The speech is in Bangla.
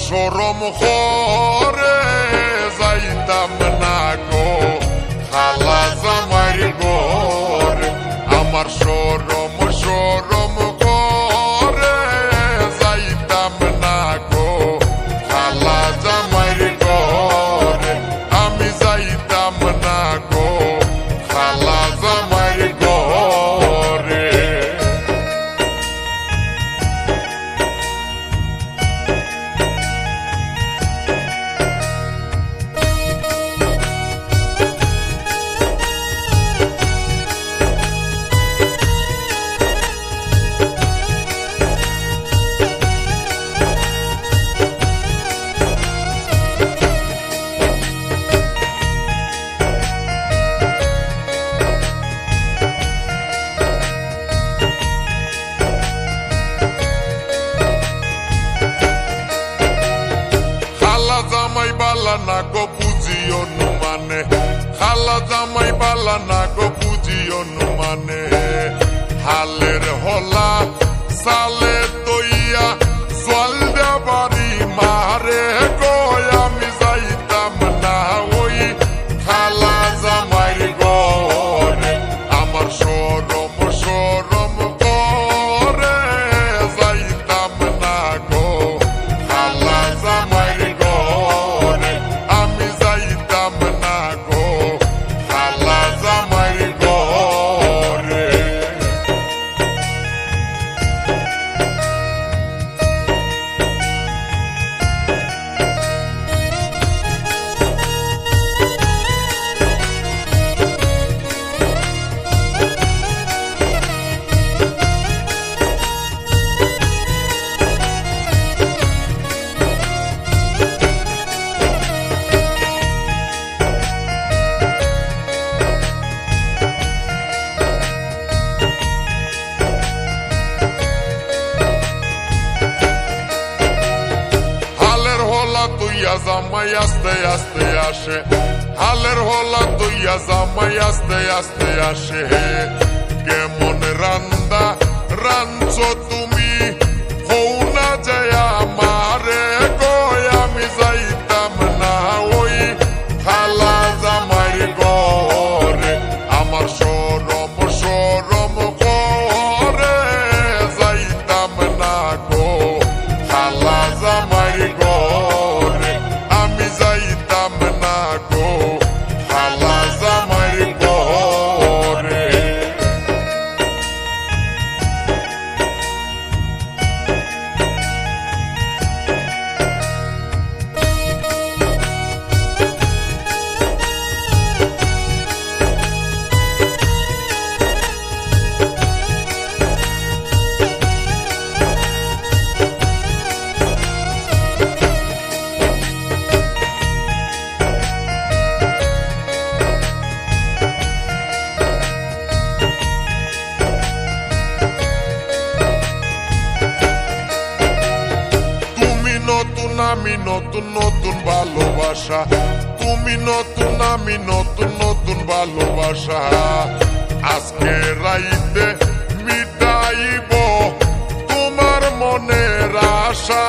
সরম করে যাইতাম না গো খালা জামাইর ঘরে। আমার সরম সরম করে যাইতাম না গো খালা জামাইর ঘরে। আমি যাইতাম না গো খালা জামাইর ঘরে। জামাই বালা না গো বুঝি অনুমানে, খালা জামাই বালা না গো বুঝি অনুমানে। হালের হলা সালে তৈয়া জল দেবারি মারে গো। আমি যাইতাম না ওই খালা জামাইর ঘরে। আমার সরম সরম করে যাইতাম না গো খালা জামাইর ঘরে। আমি যাইতাম না গো খালা জামাইর ঘরে। তুইয়া জামাই আস্তে আস্তে আসে, হালের হলা তুইয়া জামাই আস্তে আস্তে আসে। কেমন রান্দা রাঞ্চো তুমি হৌ না যায় আমারে গো। আমি যাইতাম না ওই খালা জামাইর ঘরে। আমার সরম সরম করে যাইতাম না গো খালা জামাইর ঘরে। আমি যাইতাম না গো খালা জামাইর ঘরে। আমি নতুন নতুন ভালোবাসা, তুমি নতুন আমি নতুন নতুন ভালোবাসা। আজকে রাইতে মিটাইব তোমার মনের আশা।